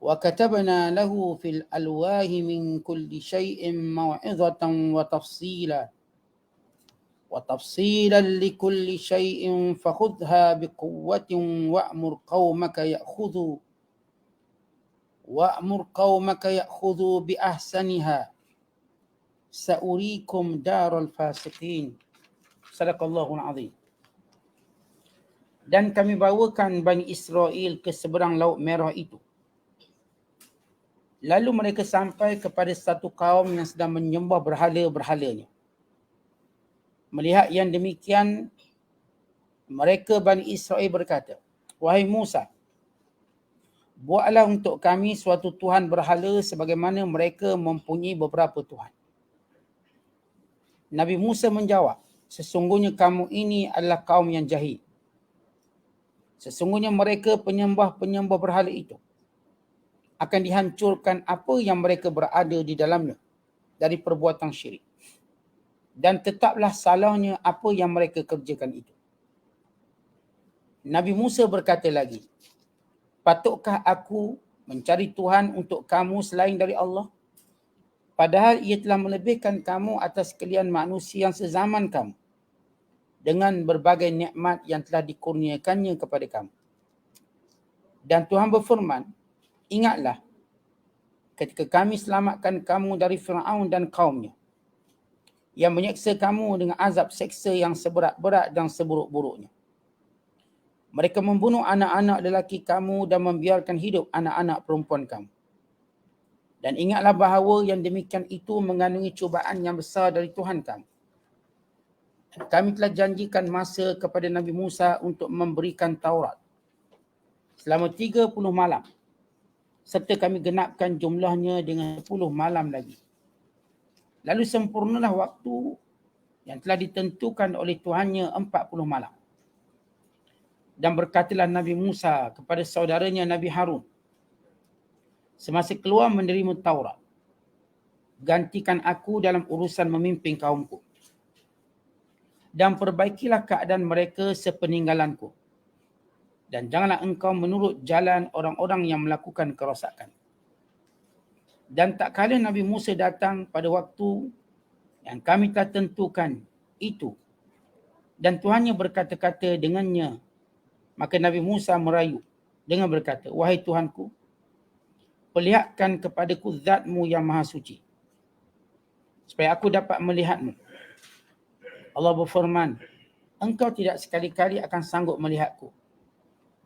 وكتبنا له في الألواح من كل شيء موعظة وتفصيلا لكل شيء فخذها بقوة وأمر قومك يأخذوا بأحسنها سأريكم دار الفاسقين. Sadaqallahul Azim. Dan kami bawakan Bani Israel ke seberang Laut Merah itu. Lalu mereka sampai kepada satu kaum yang sedang menyembah berhala-berhalanya. Melihat yang demikian, mereka Bani Israel berkata, "Wahai Musa, buatlah untuk kami suatu Tuhan berhala sebagaimana mereka mempunyai beberapa Tuhan." Nabi Musa menjawab, "Sesungguhnya kamu ini adalah kaum yang jahil. Sesungguhnya mereka penyembah-penyembah berhala itu akan dihancurkan apa yang mereka berada di dalamnya dari perbuatan syirik. Dan tetaplah salahnya apa yang mereka kerjakan itu." Nabi Musa berkata lagi, "Patutkah aku mencari Tuhan untuk kamu selain dari Allah? Padahal ia telah melebihkan kamu atas sekalian manusia yang sezaman kamu dengan berbagai nikmat yang telah dikurniakannya kepada kamu." Dan Tuhan berfirman, "Ingatlah ketika kami selamatkan kamu dari Fir'aun dan kaumnya yang menyeksa kamu dengan azab seksa yang seberat-berat dan seburuk-buruknya. Mereka membunuh anak-anak lelaki kamu dan membiarkan hidup anak-anak perempuan kamu. Dan ingatlah bahawa yang demikian itu mengandungi cubaan yang besar dari Tuhan kamu. Dan kami telah janjikan masa kepada Nabi Musa untuk memberikan Taurat selama 30 malam. Serta kami genapkan jumlahnya dengan 10 malam lagi. Lalu sempurnalah waktu yang telah ditentukan oleh Tuhannya 40 malam. Dan berkatalah Nabi Musa kepada saudaranya Nabi Harun semasa keluar menerima Taurat, "Gantikan aku dalam urusan memimpin kaumku. Dan perbaikilah keadaan mereka sepeninggalanku. Dan janganlah engkau menurut jalan orang-orang yang melakukan kerosakan." Dan tak kala Nabi Musa datang pada waktu yang kami telah tentukan itu, dan Tuhannya berkata-kata dengannya, maka Nabi Musa merayu dengan berkata, "Wahai Tuhanku, perlihatkan kepadaku zatmu yang maha suci, supaya aku dapat melihatmu." Allah berfirman, "Engkau tidak sekali-kali akan sanggup melihatku.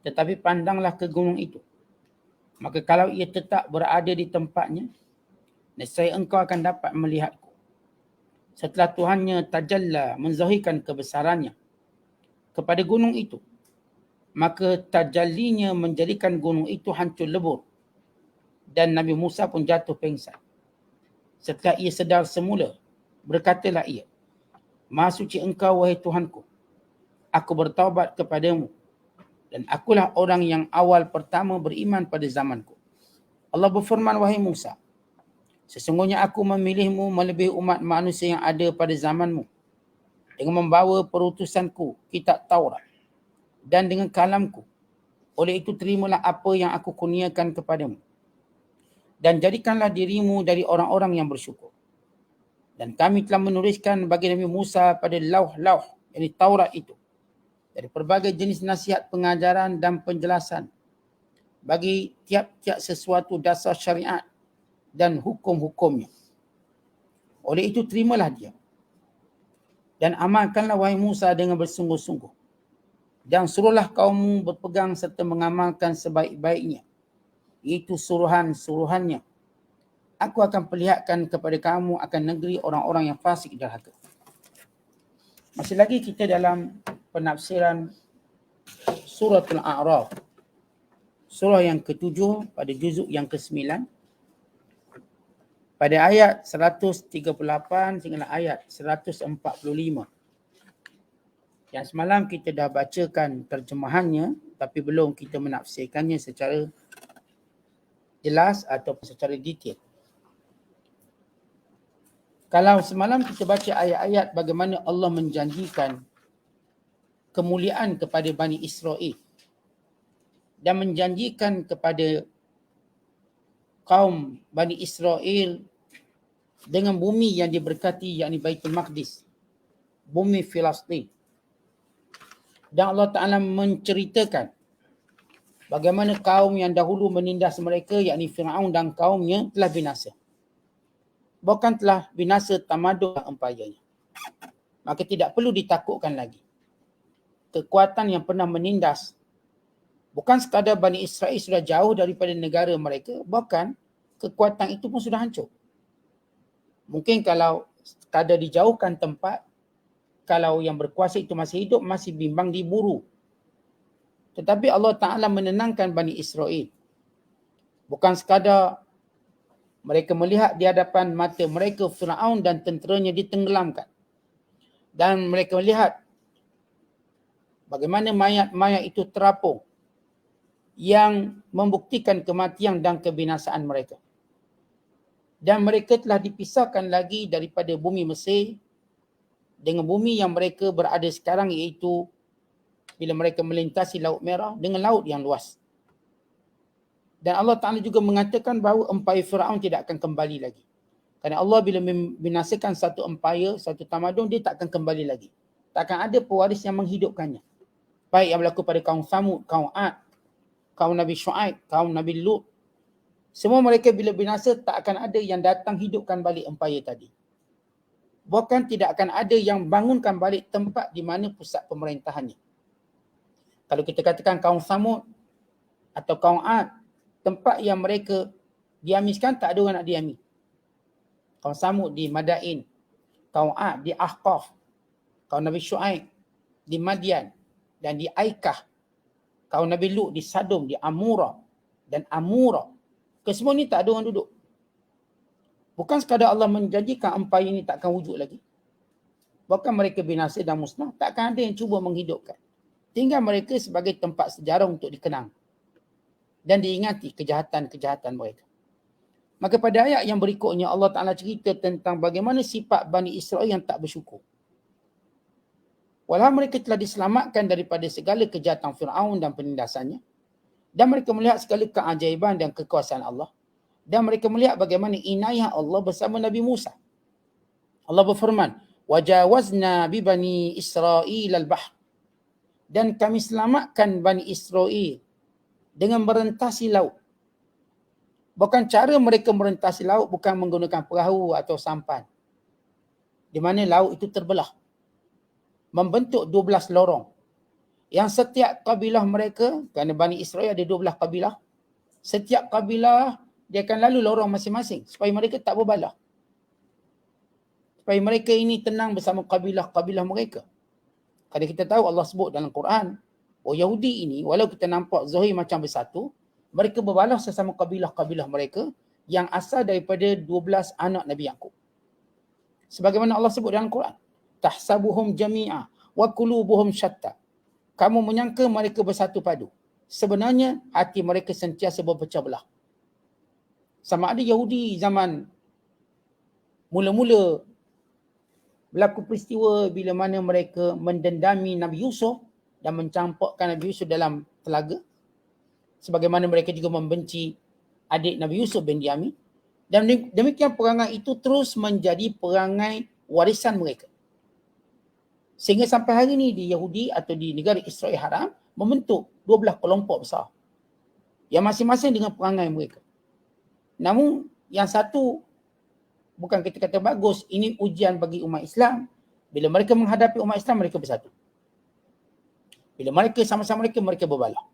Tetapi pandanglah ke gunung itu. Maka kalau ia tetap berada di tempatnya, nescaya engkau akan dapat melihatku." Setelah Tuhannya tajalla menzahirkan kebesarannya kepada gunung itu, maka tajallinya menjadikan gunung itu hancur lebur. Dan Nabi Musa pun jatuh pingsan. Setelah ia sedar semula, berkatalah ia, "Maha suci engkau, wahai Tuhanku. Aku bertaubat kepadamu. Dan akulah orang yang awal pertama beriman pada zamanku." Allah berfirman, "Wahai Musa, sesungguhnya aku memilihmu melebihi umat manusia yang ada pada zamanmu dengan membawa perutusanku, kitab Taurat, dan dengan kalamku. Oleh itu terimalah apa yang aku kurniakan kepadamu. Dan jadikanlah dirimu dari orang-orang yang bersyukur. Dan kami telah menuliskan bagi Nabi Musa pada lauh-lauh, yakni Taurat itu, dari pelbagai jenis nasihat pengajaran dan penjelasan bagi tiap-tiap sesuatu dasar syariat dan hukum-hukumnya. Oleh itu terimalah dia. Dan amalkanlah wahai Musa dengan bersungguh-sungguh. Dan suruhlah kaummu berpegang serta mengamalkan sebaik-baiknya, iaitu suruhan-suruhannya. Aku akan perlihatkan kepada kamu akan negeri orang-orang yang fasik derhaka." Masih lagi kita dalam penafsiran Suratul A'raf, surah yang ke-7 pada juzuk yang ke-9, pada ayat 138 sehingga ayat 145. Yang semalam kita dah bacakan terjemahannya, tapi belum kita menafsirkannya secara jelas atau secara detail. Kalau semalam kita baca ayat-ayat bagaimana Allah menjanjikan kemuliaan kepada Bani Israel dan menjanjikan kepada kaum Bani Israel dengan bumi yang diberkati, yakni Baitul Maqdis, bumi Filastin. Dan Allah Ta'ala menceritakan bagaimana kaum yang dahulu menindas mereka, yakni Fir'aun dan kaumnya, telah binasa. Bahkan telah binasa tamadun dan empayanya. Maka tidak perlu ditakutkan lagi. Kekuatan yang pernah menindas, bukan sekadar Bani Israel sudah jauh daripada negara mereka, bahkan kekuatan itu pun sudah hancur. Mungkin kalau sekadar dijauhkan tempat, kalau yang berkuasa itu masih hidup, masih bimbang diburu. Tetapi Allah Ta'ala menenangkan Bani Israel. Bukan sekadar mereka melihat di hadapan mata mereka Fir'aun dan tenteranya ditenggelamkan. Dan mereka melihat bagaimana mayat-mayat itu terapung yang membuktikan kematian dan kebinasaan mereka. Dan mereka telah dipisahkan lagi daripada bumi Mesir dengan bumi yang mereka berada sekarang, iaitu bila mereka melintasi Laut Merah dengan laut yang luas. Dan Allah Ta'ala juga mengatakan bahawa empayar Fir'aun tidak akan kembali lagi. Kerana Allah bila membinasakan satu empayar, satu tamadun, dia tak akan kembali lagi. Tak akan ada pewaris yang menghidupkannya. Baik yang berlaku pada kaum Samud, kaum Ad, kaum Nabi Shu'aib, kaum Nabi Lut. Semua mereka bila binasa tak akan ada yang datang hidupkan balik empayar tadi. Bahkan tidak akan ada yang bangunkan balik tempat di mana pusat pemerintahannya. Kalau kita katakan kaum Samud atau kaum Ad, tempat yang mereka diami sekarang tak ada orang nak diami. Kaum Samud di Madain, kaum Ad di Ahqaf, kaum Nabi Shu'aib di Madian dan di Aikah, kaum Nabi Lut di Sadum, di Amura dan Amura. Kesemua ni tak ada orang duduk. Bukan sekadar Allah menjanjikan empayar ini takkan wujud lagi. Bahkan mereka binasa dan musnah, takkan ada yang cuba menghidupkan. Tinggal mereka sebagai tempat sejarah untuk dikenang dan diingati kejahatan-kejahatan mereka. Maka pada ayat yang berikutnya Allah Ta'ala cerita tentang bagaimana sifat Bani Israel yang tak bersyukur. Walau mereka telah diselamatkan daripada segala kejahatan Fir'aun dan penindasannya, dan mereka melihat segala keajaiban dan kekuasaan Allah, dan mereka melihat bagaimana inayah Allah bersama Nabi Musa. Allah berfirman, "Wajawazna bi Bani Israil al-bahr." Dan kami selamatkan Bani Israel dengan merentasi laut. Bukan cara mereka merentasi laut bukan menggunakan perahu atau sampan, di mana laut itu terbelah, membentuk 12 lorong. Yang setiap kabilah mereka, kerana Bani Israel ada 12 kabilah, setiap kabilah dia akan lalu lorong masing-masing supaya mereka tak berbalah. Supaya mereka ini tenang bersama kabilah-kabilah mereka. Kalau kita tahu Allah sebut dalam Quran, Yahudi ini walau kita nampak zahir macam bersatu, mereka berbalah sesama kabilah-kabilah mereka yang asal daripada 12 anak Nabi Yaqub. Sebagaimana Allah sebut dalam Quran, tahsabuhum jami'a wa qulubuhum syatta. Kamu menyangka mereka bersatu padu, sebenarnya hati mereka sentiasa berpecah belah. Sama ada Yahudi zaman mula-mula berlaku peristiwa bila mana mereka mendendami Nabi Yusuf dan mencampakkan Nabi Yusuf dalam telaga, sebagaimana mereka juga membenci adik Nabi Yusuf bin Yamin. Dan demikian perangai itu terus menjadi perangai warisan mereka. Sehingga sampai hari ini di Yahudi atau di negara Israel Haram membentuk 12 kelompok besar yang masing-masing dengan perangai mereka. Namun yang satu bukan kita kata bagus, ini ujian bagi umat Islam. Bila mereka menghadapi umat Islam, mereka bersatu. Bila mereka sama-sama mereka berbalah.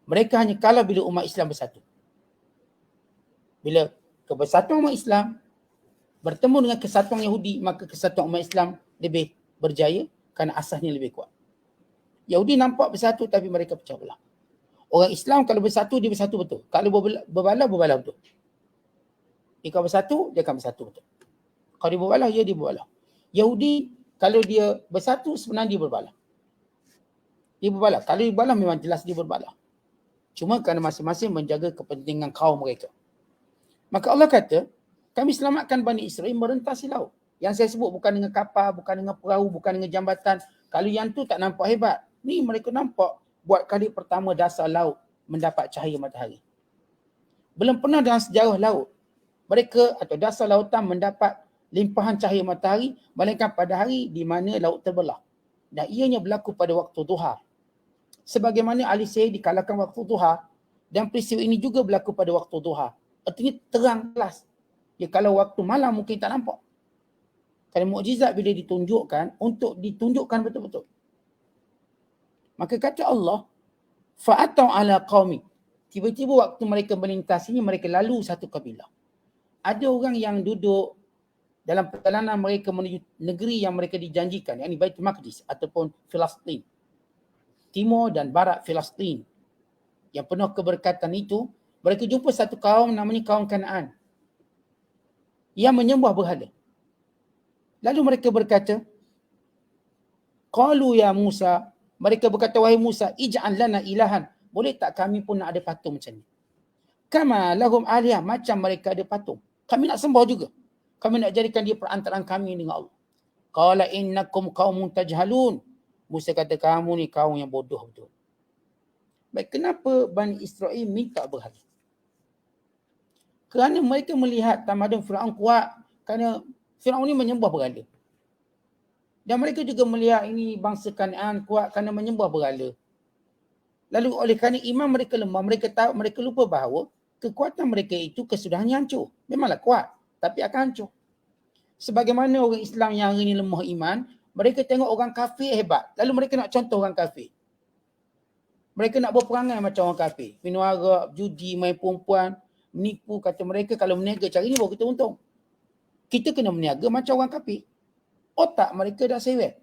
Mereka hanya kalah bila umat Islam bersatu. Bila kebersatuan umat Islam bertemu dengan kesatuan Yahudi, maka kesatuan umat Islam lebih berjaya kerana asasnya lebih kuat. Yahudi nampak bersatu tapi mereka pecah belah. Orang Islam kalau bersatu, dia bersatu betul. Kalau berbalah betul. Dia kalau bersatu, dia akan bersatu betul. Kalau dia berbalah, dia berbalah. Yahudi kalau dia bersatu, sebenarnya dia berbalah. Dia berbalah. Kalau dia berbalah, memang jelas dia berbalah. Cuma kerana masing-masing menjaga kepentingan kaum mereka. Maka Allah kata, kami selamatkan Bani Israel merentasi laut. Yang saya sebut bukan dengan kapal, bukan dengan perahu, bukan dengan jambatan. Kalau yang tu tak nampak hebat. Ni mereka nampak buat kali pertama dasar laut mendapat cahaya matahari. Belum pernah dalam sejarah laut mereka atau dasar lautan mendapat limpahan cahaya matahari melainkan pada hari di mana laut terbelah. Dan ianya berlaku pada waktu duha. Sebagaimana ahli sihir dikalahkan waktu duha dan peristiwa ini juga berlaku pada waktu duha. Artinya terang kelas. Ya, kalau waktu malam mungkin tak nampak. Kerana mukjizat bila ditunjukkan untuk ditunjukkan betul-betul. Maka kata Allah, fa'atau ala qaumi. Tiba-tiba waktu mereka melintasinya, mereka lalu satu kabilah. Ada orang yang duduk dalam perjalanan mereka menuju negeri yang mereka dijanjikan, yakni Baitul Maqdis ataupun Filastin. Timur dan barat Filastin. Yang penuh keberkatan itu, mereka jumpa satu kaum namanya kaum Kanaan yang menyembah berhala. Lalu mereka berkata, qalu ya Musa, mereka berkata, wahai Musa, ij'al lana ilahan, boleh tak kami pun nak ada patung macam ni? Kama lahum aliyah, macam mereka ada patung. Kami nak sembah juga. Kami nak jadikan dia perantaraan kami dengan Allah. Qala innakum qaumun tajhalun. Musa kata, kamu ni kaum yang bodoh betul. Baik, kenapa Bani Israel minta berhala? Kerana mereka melihat tamadun Firaun kuat. Kerana Firaun ni menyembah berhala. Dan mereka juga melihat ini bangsa Kanaan kuat kerana menyembah berhala. Lalu oleh kerana iman mereka lemah, mereka tahu, mereka lupa bahawa kekuatan mereka itu kesudahannya hancur. Memanglah kuat, tapi akan hancur. Sebagaimana orang Islam yang hari ini lemah iman, mereka tengok orang kafir hebat. Lalu mereka nak contoh orang kafir. Mereka nak berperangai macam orang kafir. Minum arak, judi, main perempuan, menipu. Kata mereka kalau berniaga cara ini baru kita untung. Kita kena berniaga macam orang kafir. Otak mereka dah sewet.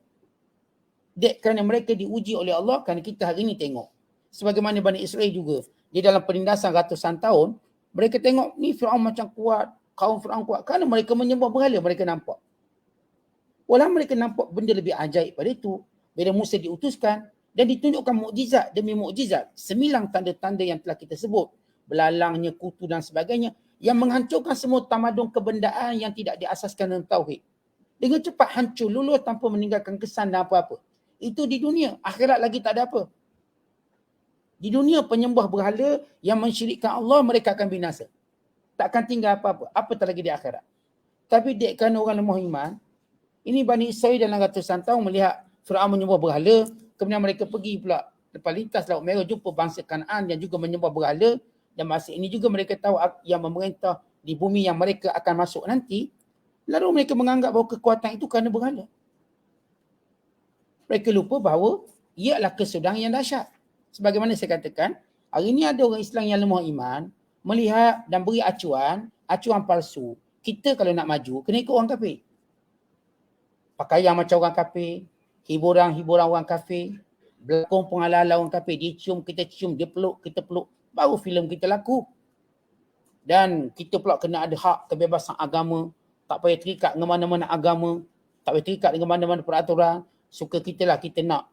Dek kerana mereka diuji oleh Allah, kerana kita hari ini tengok. Sebagaimana Bani Israel juga. Dia dalam penindasan ratusan tahun, mereka tengok ni Firaun macam kuat, kaum Firaun kuat. Kerana mereka menyembah berhala, mereka nampak. Walau mereka nampak benda lebih ajaib pada itu, bila Musa diutuskan dan ditunjukkan mukjizat demi mukjizat, 9 tanda-tanda yang telah kita sebut, belalangnya, kutu dan sebagainya, yang menghancurkan semua tamadun kebendaan yang tidak diasaskan dengan tauhid. Dengan cepat hancur, lulus tanpa meninggalkan kesan dan apa-apa. Itu di dunia, akhirat lagi tak ada apa. Di dunia penyembah berhala yang mensyirikkan Allah, mereka akan binasa. Takkan tinggal apa-apa. Apatah lagi di akhirat. Tapi dek kerana orang lemah iman, ini Bani Israel dalam ratusan tahun melihat Firaun menyembah berhala, kemudian mereka pergi pula lepas lintas Laut Merah jumpa bangsa Kanaan yang juga menyembah berhala, dan masa ini juga mereka tahu yang memerintah di bumi yang mereka akan masuk nanti, lalu mereka menganggap bahawa kekuatan itu kerana berhala. Mereka lupa bahawa ia adalah kesudahan yang dahsyat. Sebagaimana saya katakan, hari ini ada orang Islam yang lemah iman, melihat dan beri acuan palsu. Kita kalau nak maju, kena ikut orang kafir. Pakaian macam orang kafir, hiburan orang kafir, berlakon pun ala-ala orang kafir. Dia cium, kita cium, dia peluk, kita peluk. Baru filem kita laku. Dan kita pula kena ada hak kebebasan agama. Tak payah terikat dengan mana-mana agama. Tak payah terikat dengan mana-mana peraturan. Suka kita lah, kita nak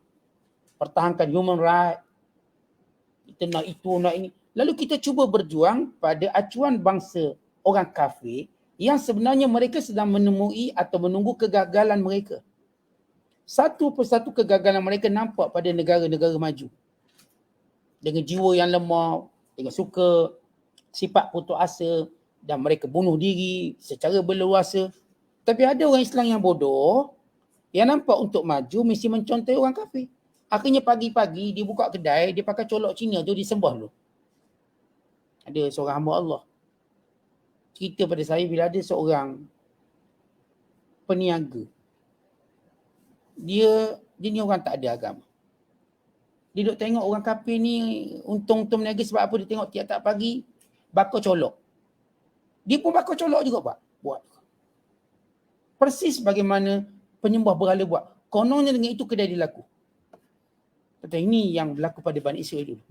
pertahankan human right. Kita nak itu, nak ini. Lalu kita cuba berjuang pada acuan bangsa orang kafir yang sebenarnya mereka sedang menemui atau menunggu kegagalan mereka. Satu persatu kegagalan mereka nampak pada negara-negara maju. Dengan jiwa yang lemah, dengan suka sifat putus asa dan mereka bunuh diri secara berleluasa. Tapi ada orang Islam yang bodoh yang nampak untuk maju mesti mencontohi orang kafir. Akhirnya pagi-pagi dia buka kedai, dia pakai colok Cina tu disembah dulu. Ada seorang hamba Allah cerita pada saya bila ada seorang peniaga. Dia ni orang tak ada agama. Dia duduk tengok orang kafir ni untung-untung meniaga sebab apa, dia tengok tiap-tiap pagi bakar colok. Dia pun bakar colok juga buat. Persis bagaimana penyembah berhala buat. Kononnya dengan itu kedai dia laku. Kata ini yang berlaku pada Bani Israel dulu.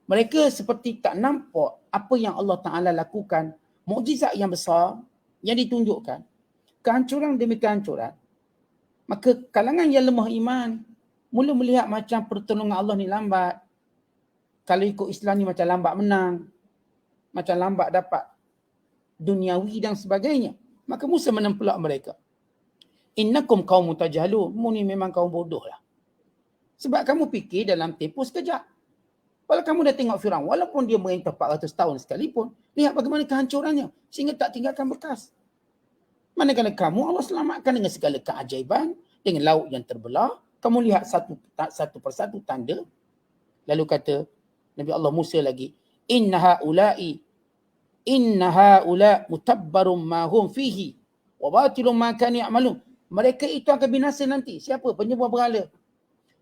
Mereka seperti tak nampak apa yang Allah Ta'ala lakukan. Mukjizat yang besar yang ditunjukkan. Kehancuran demi kehancuran. Maka kalangan yang lemah iman mula melihat macam pertolongan Allah ni lambat. Kalau ikut Islam ni macam lambat menang. Macam lambat dapat duniawi dan sebagainya. Maka Musa menempelak mereka. Innakum qaumun tajhalun. Mu ni memang kaum bodoh lah. Sebab kamu fikir dalam tempoh sekejap. Kalau kamu dah tengok Firaun, walaupun dia merintah 400 tahun sekalipun, lihat bagaimana kehancurannya sehingga tak tinggalkan bekas. Manakala kamu Allah selamatkan dengan segala keajaiban, dengan laut yang terbelah, kamu lihat satu persatu tanda. Lalu kata Nabi Allah Musa lagi, inna haula mutabbarum ma hum fihi wa batilum ma kanu ya'malun. Mereka itu akan binasa nanti. Siapa? Penyembah berhala.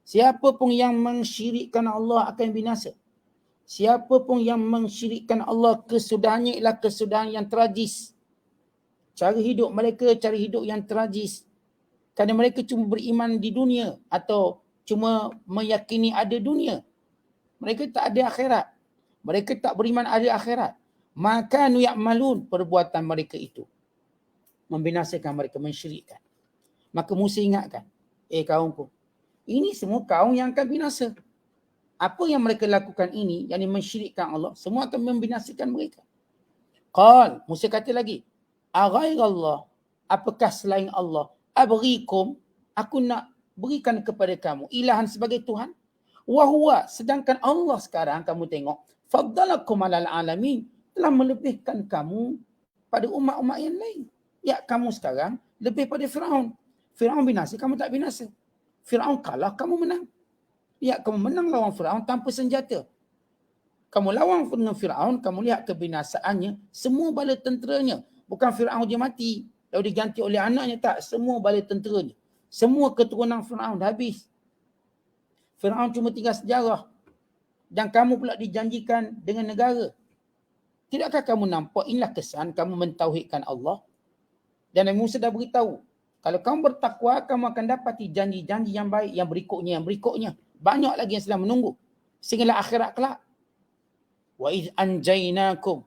Siapa pun yang mensyirikkan Allah akan binasa. Siapa pun yang mensyirikkan Allah, kesudahannya ialah kesudahan yang tragis. Cara hidup mereka, cara hidup yang tragis. Kerana mereka cuma beriman di dunia atau cuma meyakini ada dunia. Mereka tak ada akhirat. Mereka tak beriman ada akhirat. Maka ya'malun, perbuatan mereka itu membinasakan mereka, mensyirikkan. Maka Musa ingatkan, kaumku, ini semua kaum yang akan binasa. Apa yang mereka lakukan ini, yang mensyirikkan Allah, semua akan membinasakan mereka. Qal, Musa kata lagi, aghairallah, apakah selain Allah, abghikum, aku nak berikan kepada kamu ilahan sebagai Tuhan. Wahuwa, sedangkan Allah sekarang kamu tengok, faddalakum alal alamin, telah melebihkan kamu pada umat-umat yang lain. Ya, kamu sekarang lebih pada Firaun. Firaun binasa, kamu tak binasa. Firaun kalah, kamu menang. Ya, kamu menang lawan Firaun tanpa senjata. Kamu lawan dengan Firaun, kamu lihat kebinasaannya, semua bala tenteranya. Bukan Firaun dia mati, lalu diganti oleh anaknya, tak. Semua bala tenteranya. Semua keturunan Firaun dah habis. Firaun cuma tinggal sejarah. Dan kamu pula dijanjikan dengan negara. Tidakkah kamu nampak inilah kesan kamu mentauhidkan Allah? Dan Nabi Musa dah beritahu, kalau kamu bertakwa, kamu akan dapati janji-janji yang baik yang berikutnya. Banyak lagi yang sedang menunggu. Sehinggalah akhirat kelak. Wa iz anjainakum.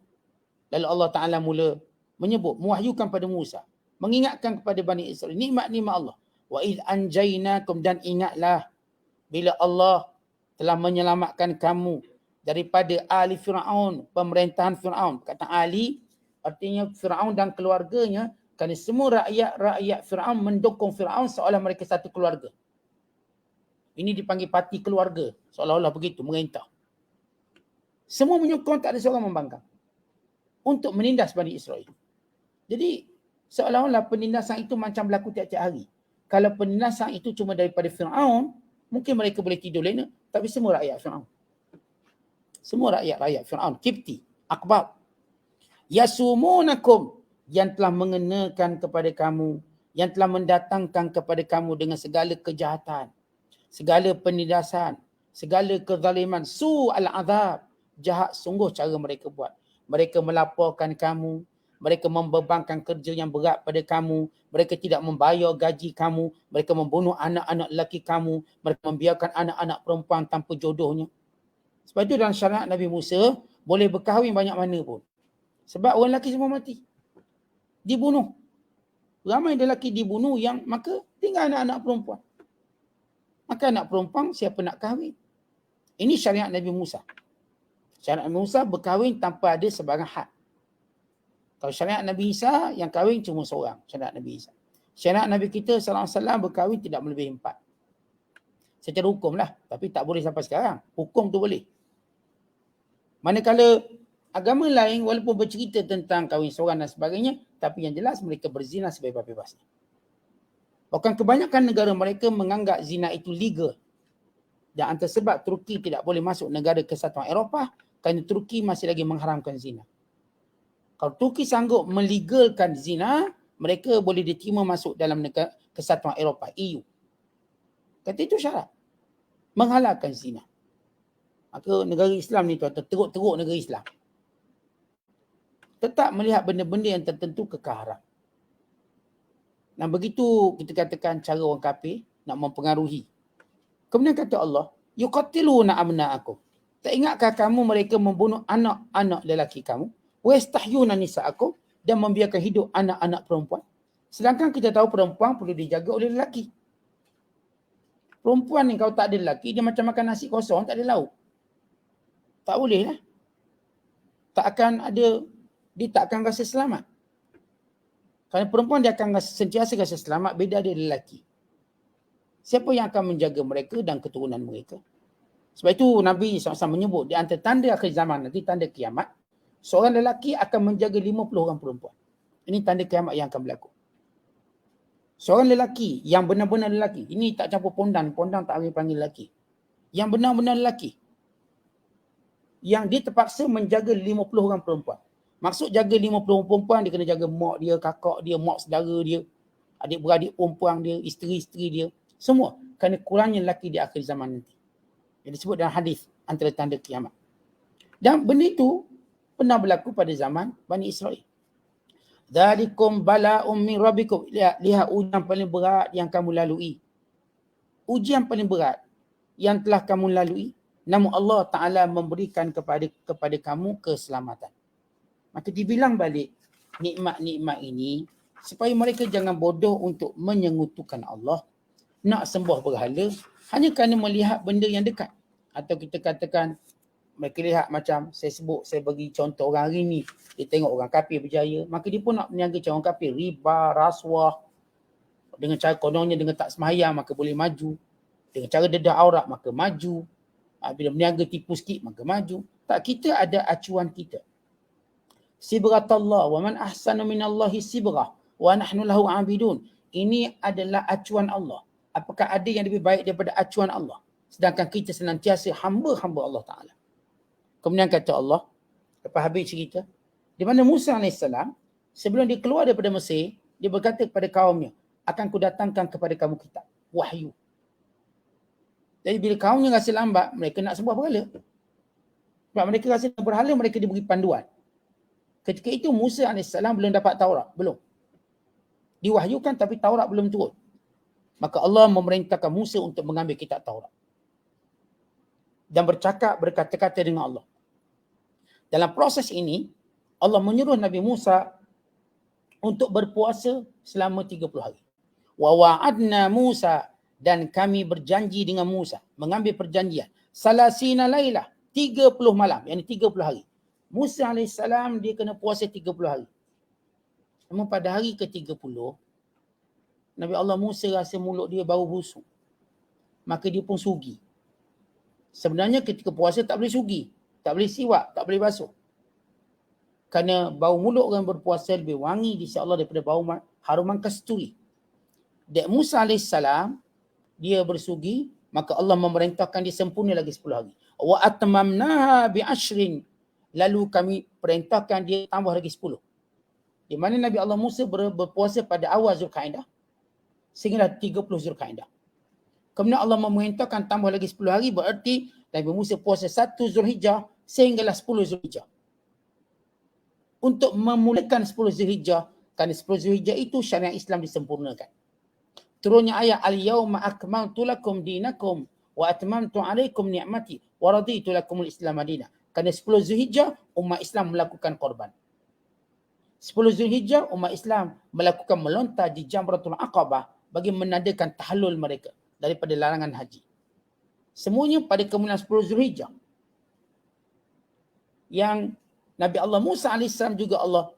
Lalu Allah Ta'ala mula menyebut, mewahyukan pada Musa, mengingatkan kepada Bani Israel, nikmat-nikmat Allah. Wa iz anjainakum, dan ingatlah bila Allah telah menyelamatkan kamu daripada ahli Firaun, pemerintahan Firaun. Kata ahli artinya Firaun dan keluarganya, kerana semua rakyat Firaun mendukung Firaun seolah mereka satu keluarga. Ini dipanggil parti keluarga, seolah-olah begitu, merintah. Semua menyokong, tak ada seorang membangkang untuk menindas Bani Israel. Jadi seolah-olah penindasan itu macam berlaku tiap-tiap hari. Kalau penindasan itu cuma daripada Firaun, mungkin mereka boleh tidur lena, tapi semua rakyat Firaun. Semua rakyat Firaun, Kipti, Akbar, yasumunakum, yang telah mengenakan kepada kamu, yang telah mendatangkan kepada kamu dengan segala kejahatan, segala penindasan, segala kezaliman, su'al azab, jahat sungguh cara mereka buat. Mereka melaporkan kamu, mereka membebankan kerja yang berat pada kamu, mereka tidak membayar gaji kamu, mereka membunuh anak-anak lelaki kamu, mereka membiarkan anak-anak perempuan tanpa jodohnya. Sebab itu dalam syariat Nabi Musa, boleh berkahwin banyak mana pun. Sebab orang lelaki semua mati. Dibunuh. Ramai lelaki dibunuh yang maka tinggal anak-anak perempuan. Maka anak perempuan siapa nak kahwin? Ini syariat Nabi Musa. Syariat Nabi Musa berkahwin tanpa ada sebarang had. Kalau syariat Nabi Isa, yang kahwin cuma seorang. Syariat Nabi Isa. Syariat Nabi kita SAW berkahwin tidak melebihi 4. Secara hukum lah. Tapi tak boleh sampai sekarang. Hukum tu boleh. Manakala agama lain walaupun bercerita tentang kahwin seorang dan sebagainya, tapi yang jelas mereka berzina sebebas-bebasnya. Bahkan kebanyakan negara mereka menganggap zina itu legal. Dan antara sebab Turki tidak boleh masuk negara Kesatuan Eropah kerana Turki masih lagi mengharamkan zina. Kalau Turki sanggup melegalkan zina, mereka boleh diterima masuk dalam negara Kesatuan Eropah, EU. Kata itu syarat. Menghalalkan zina. Maka negara Islam ni tuan-tuan, teruk-teruk negara Islam. Tetap melihat benda-benda yang tertentu kekal haram. Dan begitu kita katakan cara orang kafir nak mempengaruhi. Kemudian kata Allah, yuqatiluna abna'akum. Tak ingatkah kamu mereka membunuh anak-anak lelaki kamu? Wa yastahyuna nisa'akum, dan membiarkan hidup anak-anak perempuan. Sedangkan kita tahu perempuan perlu dijaga oleh lelaki. Perempuan ni kalau tak ada lelaki, dia macam makan nasi kosong, tak ada lauk. Tak boleh lah. Dia tak akan rasa selamat. Kerana perempuan dia akan sentiasa rasa selamat, beda dia lelaki. Siapa yang akan menjaga mereka dan keturunan mereka? Sebab itu Nabi SAW menyebut di antara tanda akhir zaman nanti, tanda kiamat, seorang lelaki akan menjaga 50 orang perempuan. Ini tanda kiamat yang akan berlaku. Seorang lelaki yang benar-benar lelaki, ini tak campur pondang tak boleh panggil lelaki. Yang benar-benar lelaki, yang dia terpaksa menjaga 50 orang perempuan. Maksud jaga 50 orang perempuan, dia kena jaga mak dia, kakak dia, mak saudara dia, adik-beradik perempuan dia, isteri-isteri dia, semua. Kerana kurangnya lelaki di akhir zaman nanti. Yang disebut dalam hadis antara tanda kiamat. Dan benda itu pernah berlaku pada zaman Bani Israel. Dzalikum bala'um min rabbikum. Lihat ujian paling berat yang kamu lalui. Ujian paling berat yang telah kamu lalui, namun Allah Ta'ala memberikan kepada kamu keselamatan. Maka dibilang balik nikmat-nikmat ini supaya mereka jangan bodoh untuk menyekutukan Allah, nak sembah berhala hanya kerana melihat benda yang dekat. Atau kita katakan mereka lihat macam saya sebut, saya bagi contoh orang hari ni, dia tengok orang kafir berjaya, maka dia pun nak berniaga macam orang kafir, riba, rasuah, dengan cara kononnya dengan tak sembahyang maka boleh maju, dengan cara dedah aurat maka maju, bila berniaga tipu sikit maka maju. Tak, kita ada acuan kita. Sibratallah wa man ahsanu minallahi sibrah wa nahnu lahu abidun. Ini adalah acuan Allah. Apakah ada yang lebih baik daripada acuan Allah? Sedangkan kita senantiasa hamba-hamba Allah Ta'ala. Kemudian kata Allah, lepas habis cerita, di mana Musa AS, sebelum dia keluar daripada Mesir, dia berkata kepada kaumnya, akan kudatangkan kepada kamu kitab, wahyu. Jadi bila kaumnya rasa lambat, mereka nak sembah berhala. Sebab mereka rasa berhala, mereka diberi panduan. Ketika itu Musa AS belum dapat Taurat, belum. Diwahyukan tapi Taurat belum turun. Maka Allah memerintahkan Musa untuk mengambil kitab Taurat. Dan berkata-kata dengan Allah. Dalam proses ini, Allah menyuruh Nabi Musa untuk berpuasa selama 30 hari. Wa wa'adna Musa, dan kami berjanji dengan Musa, mengambil perjanjian. Salasina laylah, 30 malam, yakni 30 hari. Musa AS dia kena puasa 30 hari. Namun pada hari ke-30, Nabi Allah Musa rasa mulut dia bau busuk. Maka dia pun sugi. Sebenarnya ketika puasa tak boleh sugi, tak boleh siwak, tak boleh basuh. Kerana bau mulut orang berpuasa lebih wangi di sisi Allah daripada bau haruman kasturi. Dan Musa AS, dia bersugi, maka Allah memerintahkan dia sempurna lagi 10 hari. Wa atmamnaha bi ashrin. Lalu kami perintahkan dia tambah lagi 10. Di mana Nabi Allah Musa berpuasa pada awal Zulkaidah sehingga 30 Zulkaidah. Kemudian Allah memerintahkan tambah lagi 10 hari, berarti Nabi Musa puasa 1 Zulhijjah sehinggalah 10 Zulhijjah. Untuk memulakan 10 Zulhijjah, kerana 10 Zulhijjah itu syariat Islam disempurnakan. Turunnya ayat al-yawma akmaltu lakum dinakum wa atmamtu alaikum ni'mati wa raditu lakumul Islam madinah. Kerana 10 Zulhijjah umat Islam melakukan korban. 10 Zulhijjah umat Islam melakukan melontar di Jamratul Aqabah bagi menandakan tahallul mereka daripada larangan haji. Semuanya pada kemuliaan 10 Zulhijjah. Yang Nabi Allah Musa AS juga Allah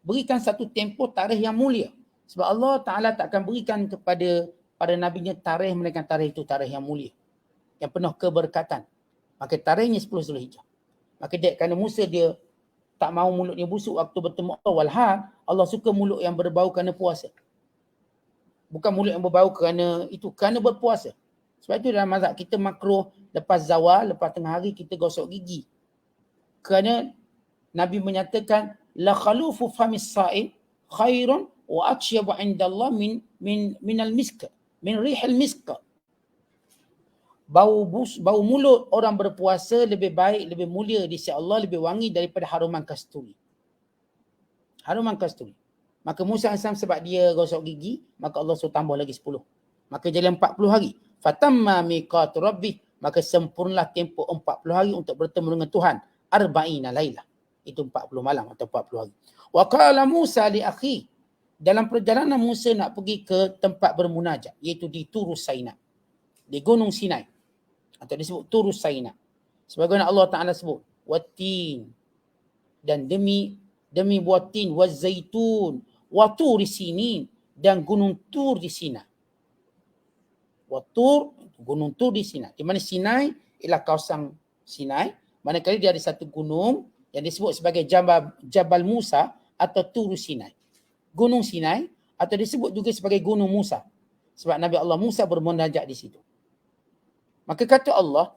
berikan satu tempoh tarikh yang mulia. Sebab Allah Ta'ala tak akan berikan kepada nabinya tarikh, melainkan tarikh itu tarikh yang mulia, yang penuh keberkatan. Maka tarikhnya 10 Zulhijjah. Maka kerana Musa dia tak mahu mulutnya busuk waktu bertemu Allah. Walhal Allah suka mulut yang berbau kerana puasa. Bukan mulut yang berbau kerana itu, kerana berpuasa. Sebab itu dalam mazhab kita makruh lepas zawal, lepas tengah hari kita gosok gigi. Kerana Nabi menyatakan la khalufu famis sa'im khairun wa atsyabu 'indallah min al-misk, min rihil misk. Bau mulut orang berpuasa lebih baik, lebih mulia di sisi Allah, lebih wangi daripada haruman kasturi. Haruman kasturi. Maka Musa AS sebab dia gosok gigi, maka Allah suruh tambah lagi 10. Maka jadi 40 hari. Fatamma miqatu rabbih, maka sempurnalah tempoh 40 hari untuk bertemu dengan Tuhan. Arba'ina lailah. Itu 40 malam atau 40 hari. Wa qala Musa li akhi, dalam perjalanan Musa nak pergi ke tempat bermunajat, iaitu di Turus Saina, di Gunung Sinai, atau disebut Turus Saina. Sebagaimana Allah Ta'ala sebut, wattin, dan demi buah tin, wazaitun, watur di sini, dan gunung Tur di Sinai. Watur, gunung Tur di Sinai. Di mana Sinai ialah kawasan Sinai. Manakala dia ada satu gunung yang disebut sebagai Jabal Musa atau Turu Sinai. Gunung Sinai atau disebut juga sebagai Gunung Musa. Sebab Nabi Allah Musa bermunajat di situ. Maka kata Allah,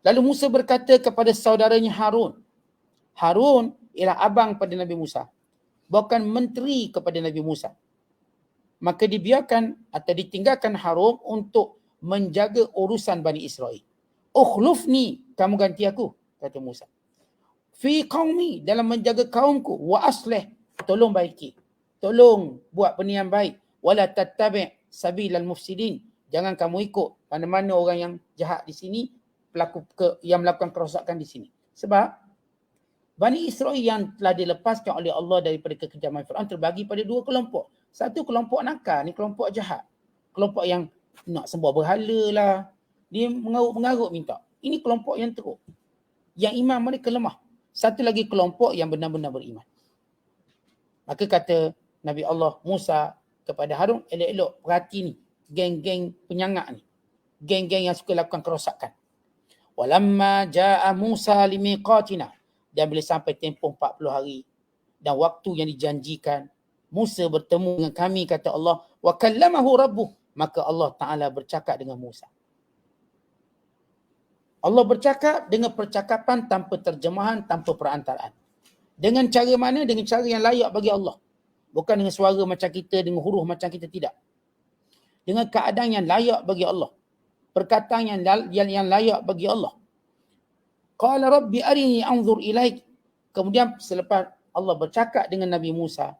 lalu Musa berkata kepada saudaranya Harun. Harun ialah abang pada Nabi Musa, bukan menteri kepada Nabi Musa. Maka dibiarkan atau ditinggalkan Harun untuk menjaga urusan Bani Israel. Ukhlufni, kamu ganti aku, kata Musa. Fi qaumi, dalam menjaga kaumku. Wa aslih, tolong baiki. Tolong buat benda yang baik. Wala tattabi' sabilal mufsidin. Jangan kamu ikut mana-mana orang yang jahat di sini, yang melakukan kerosakan di sini. Sebab Bani Israel yang telah dilepaskan oleh Allah daripada kekejaman Fir'aun terbagi pada dua kelompok. Satu kelompok nakal, ni kelompok jahat. Kelompok yang nak sembah berhala lah. Dia mengarut-mengarut minta. Ini kelompok yang teruk. Yang iman mereka lemah. Satu lagi kelompok yang benar-benar beriman. Maka kata Nabi Allah Musa kepada Harun, elok-elok perhati ni. Geng-geng penyangak ni. Geng-geng yang suka lakukan kerosakan. Walamma ja'a Musa limiqatina. Dan bila sampai tempoh 40 hari dan waktu yang dijanjikan, Musa bertemu dengan kami, kata Allah, wa kallamahu rabbuh, maka Allah Ta'ala bercakap dengan Musa. Allah bercakap dengan percakapan tanpa terjemahan, tanpa perantaraan. Dengan cara mana? Dengan cara yang layak bagi Allah. Bukan dengan suara macam kita, dengan huruf macam kita, tidak. Dengan keadaan yang layak bagi Allah. Perkataan yang layak bagi Allah. Qala rabbi arini anzur ilaik. Kemudian selepas Allah bercakap dengan Nabi Musa,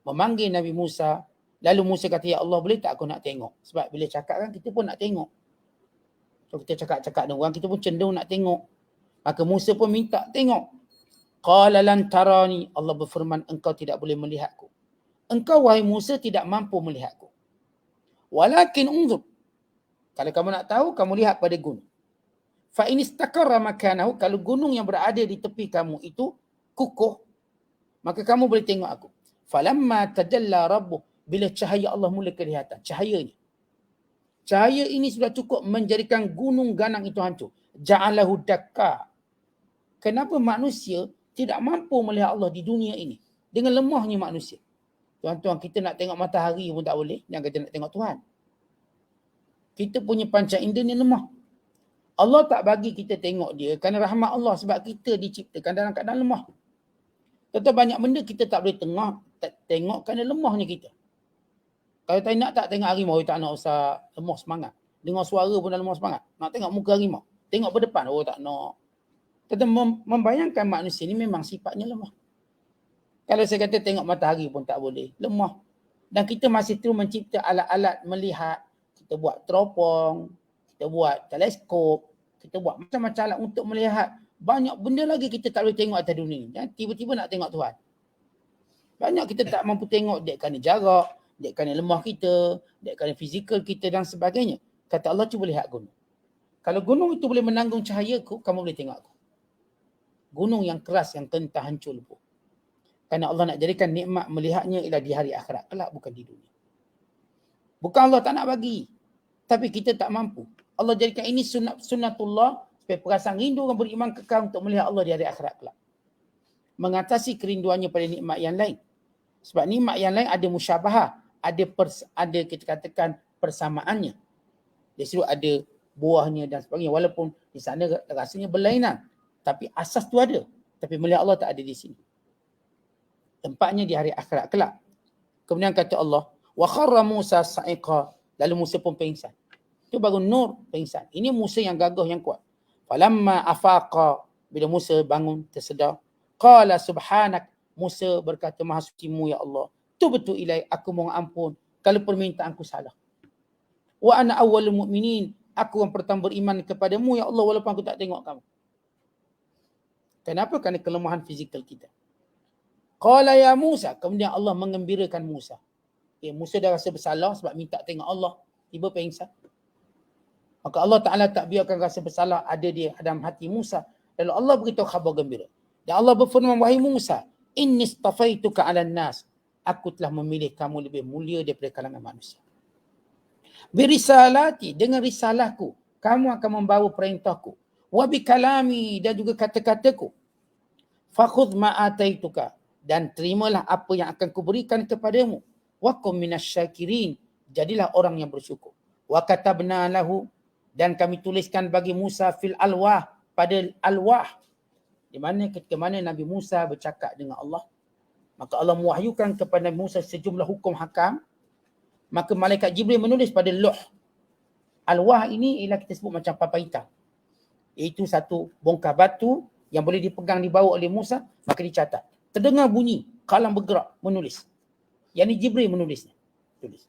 memanggil Nabi Musa, lalu Musa kata, ya Allah, boleh tak aku nak tengok? Sebab bila cakap kan kita pun nak tengok. So kita cakap-cakap dengan orang, kita pun cenderung nak tengok. Maka Musa pun minta tengok. Qala lan tarani, Allah berfirman, engkau tidak boleh melihatku. Engkau wahai Musa tidak mampu melihatku. Walakin unzur. Kalau kamu nak tahu, kamu lihat pada gunung. Fa in istaqarra makanahu, kalau gunung yang berada di tepi kamu itu kukuh, maka kamu boleh tengok aku. Falamma tajalla rabbuh, bila cahaya Allah mula kelihatan, cahayanya. Cahaya ini sudah cukup menjadikan gunung ganang itu hancur. Ja'alahu dakka. Kenapa manusia tidak mampu melihat Allah di dunia ini? Dengan lemahnya manusia. Tuan-tuan, kita nak tengok matahari pun tak boleh, yang kata nak tengok Tuhan. Kita punya panca indera ni lemah. Allah tak bagi kita tengok dia kerana rahmat Allah, sebab kita diciptakan dalam keadaan lemah. Tentu banyak benda kita tak boleh tengok kerana lemahnya kita. Kalau tak tengok harimau, tak nak usah lemah semangat. Dengar suara pun dah lemah semangat. Nak tengok muka harimau, tengok berdepan, tak nak. Tentu membayangkan manusia ni memang sifatnya lemah. Kalau saya kata tengok matahari pun tak boleh, lemah. Dan kita masih terus mencipta alat-alat melihat. Kita buat teropong, kita buat teleskop, kita buat macam-macam alat untuk melihat. Banyak benda lagi kita tak boleh tengok atas dunia ni. Dan tiba-tiba nak tengok Tuhan. Banyak kita tak mampu tengok, dia kerana jarak, dia kerana lemah kita, dia kerana fizikal kita dan sebagainya. Kata Allah, cuba lihat gunung. Kalau gunung itu boleh menanggung cahayaku, kamu boleh tengok aku. Gunung yang keras, yang kentang, hancur lebur. Kerana Allah nak jadikan nikmat melihatnya ialah di hari akhirat kelak, bukan di dunia. Bukan Allah tak nak bagi, tapi kita tak mampu. Allah jadikan ini sunnatullah supaya perasaan rindu orang beriman kekal untuk melihat Allah di hari akhirat kelak. Mengatasi kerinduannya pada nikmat yang lain. Sebab nikmat yang lain ada musyabahah, ada kita katakan persamaannya. Di situ ada buahnya dan sebagainya. Walaupun di sana rasanya berlainan, tapi asas tu ada. Tapi melihat Allah tak ada di sini. Tempatnya di hari akhirat kelak. Kemudian kata Allah, wa kharra Musa sa'iqa, lalu Musa pun pingsan. Itu baru Nur pingsan. Ini Musa yang gagah, yang kuat. Falamma afaqa, bila Musa bangun tersedar, qala subhanak, Musa berkata, maha sucimu ya Allah, tubtu ilai, aku mohon ampun kalau permintaanku salah. Wa ana awwalul mu'minin, aku yang pertama beriman kepadamu ya Allah walaupun aku tak tengok kamu. Kenapa? Kerana kelemahan fizikal kita. Qala ya Musa, kemudian Allah mengembirakan Musa. Musa dah rasa bersalah sebab minta tengok Allah, tiba pengsan. Maka Allah Ta'ala tak biarkan rasa bersalah ada di dalam hati Musa. Lalu Allah beritahu khabar gembira. Dan Allah berfirman, wahai Musa, inni istafaituka 'alan nas. Aku telah memilih kamu lebih mulia daripada kalangan manusia. Birisalati, dengan risalahku. kamu akan membawa perintahku. Wa bi kalami, dan juga kata-kataku. Fakhudh ma ataituka, dan terimalah apa yang akan kuberikan kepadamu. Wa kum minasyakirin, jadilah orang yang bersyukur. Wa katabna lahu, dan kami tuliskan bagi Musa fil alwah, pada alwah, di mana ketika mana Nabi Musa bercakap dengan Allah, maka Allah mewahyukan kepada Musa sejumlah hukum hakam, maka malaikat Jibril menulis pada loh. Alwah ini ialah kita sebut macam papan hitam, iaitu satu bongkar batu yang boleh dipegang dibawa oleh Musa, maka dicatat. Terdengar bunyi, kalam bergerak, menulis. Yang ini Jibril menulisnya. Tulis.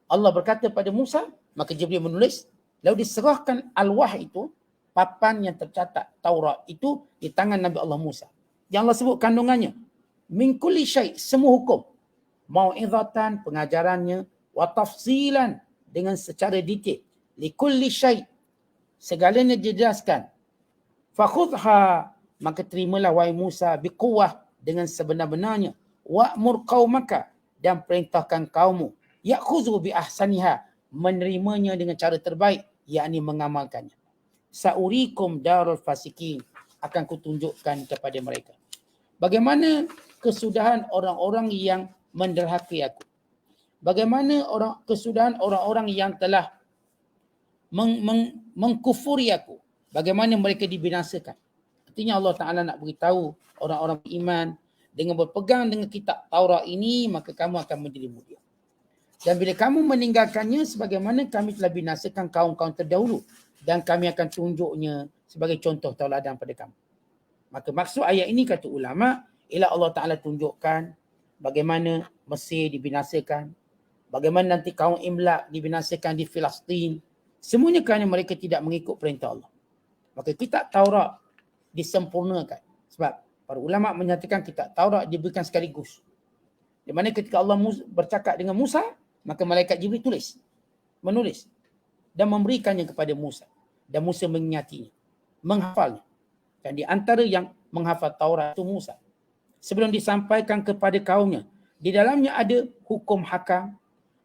Allah berkata pada Musa, maka Jibril menulis, lalu diserahkan alwah itu, papan yang tercatat Taurat itu di tangan Nabi Allah Musa. Yang Allah sebut kandungannya, min kulli syai', semua hukum. Mau'izatan, pengajarannya, wa tafsilan, dengan secara detail. Li kulli syai', segalanya dijelaskan. Fakhudha, maka terimalah wahai Musa biquwah, dengan sebenar-benarnya. Wa'mur qaumaka, dan perintahkan kaummu. Ya'khudhu bi ahsaniha, menerimanya dengan cara terbaik, yakni mengamalkannya. Sa'urikum darul fasikin, akan kutunjukkan kepada mereka bagaimana kesudahan orang-orang yang menderhaki aku. Bagaimana kesudahan orang-orang yang telah mengkufuri aku. Bagaimana mereka dibinasakan. Artinya Allah Ta'ala nak beritahu orang-orang beriman, dengan berpegang dengan kitab Taurat ini, maka kamu akan menjadi mulia. Dan bila kamu meninggalkannya, sebagaimana kami telah binasakan kaum-kaum terdahulu, dan kami akan tunjuknya sebagai contoh tauladan pada kamu. Maka maksud ayat ini, kata ulama', ialah Allah Ta'ala tunjukkan bagaimana Mesir dibinasakan, bagaimana nanti kaum Imlak dibinasakan di Filistin. Semuanya kerana mereka tidak mengikut perintah Allah. Maka kitab Taurat disempurnakan. Sebab para ulama' menyatakan kitab Taurat diberikan sekaligus. Di mana ketika Allah bercakap dengan Musa, maka malaikat Jibril menulis dan memberikannya kepada Musa. Dan Musa mengingatinya, menghafalnya. Dan di antara yang menghafal Taurat itu Musa. Sebelum disampaikan kepada kaumnya, di dalamnya ada hukum hakam,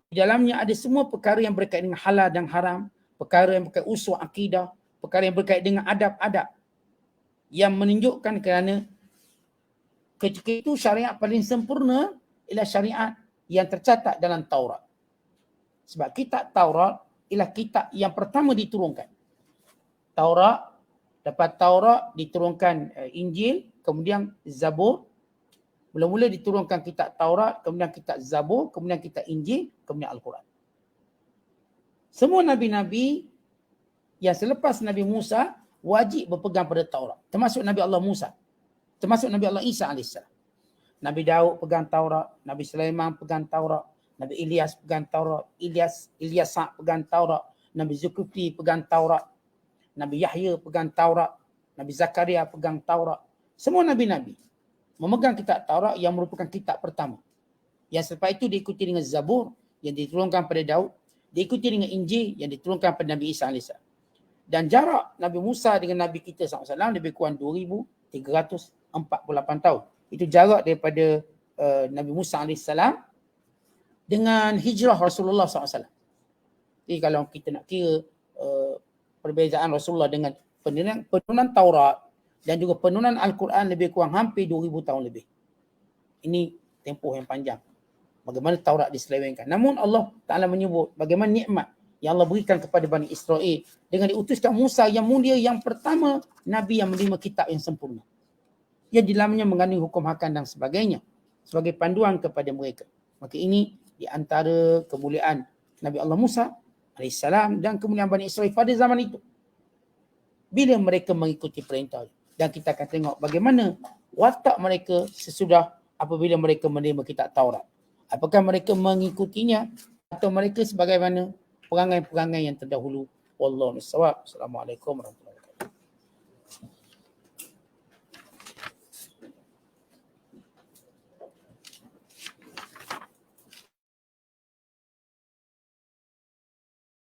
di dalamnya ada semua perkara yang berkait dengan halal dan haram, perkara yang berkait usul akidah, perkara yang berkait dengan adab-adab, yang menunjukkan kerana ketika itu syariat paling sempurna ialah syariat yang tercatat dalam Taurat. Sebab kitab Taurat ialah kitab yang pertama diturunkan. Dapat Taurat, diturunkan Injil, kemudian Zabur. Mula-mula diturunkan kitab Taurat, kemudian kitab Zabur, kemudian kitab Injil, kemudian Al-Quran. Semua Nabi-Nabi yang selepas Nabi Musa wajib berpegang pada Taurat. Termasuk Nabi Allah Musa. Termasuk Nabi Allah Isa AS. Nabi Daud pegang Taurat, Nabi Sulaiman pegang Taurat, Nabi Ilyas pegang Taurat, Ilyas pegang Taurat, Nabi Zulkifli pegang Taurat, Nabi Yahya pegang Taurat, Nabi Zakaria pegang Taurat. Semua Nabi-Nabi memegang kitab Taurat yang merupakan kitab pertama. Yang selepas itu diikuti dengan Zabur yang diturunkan pada Daud, diikuti dengan Injil yang diturunkan pada Nabi Isa AS. Dan jarak Nabi Musa dengan Nabi kita SAW lebih kurang 2,348 tahun. Itu jarak daripada Nabi Musa AS dengan hijrah Rasulullah SAW. Jadi kalau kita nak kira perbezaan Rasulullah dengan penurunan Taurat dan juga penurunan Al-Quran lebih kurang hampir 2,000 tahun lebih. Ini tempoh yang panjang. Bagaimana Taurat diselewengkan. Namun Allah Ta'ala menyebut bagaimana nikmat yang Allah berikan kepada Bani Israel dengan diutuskan Musa yang mulia, yang pertama Nabi yang menerima kitab yang sempurna. Yang di dalamnya mengandung hukum hakam dan sebagainya sebagai panduan kepada mereka. Maka ini di antara kemuliaan Nabi Allah Musa AS dan kemuliaan Bani Israel pada zaman itu. Bila mereka mengikuti perintah. Dan kita akan tengok bagaimana watak mereka sesudah apabila mereka menerima kitab Taurat. Apakah mereka mengikutinya atau mereka sebagaimana perangai-perangai yang terdahulu. Wallahu a'lam. Assalamualaikum warahmatullahi wabarakatuh.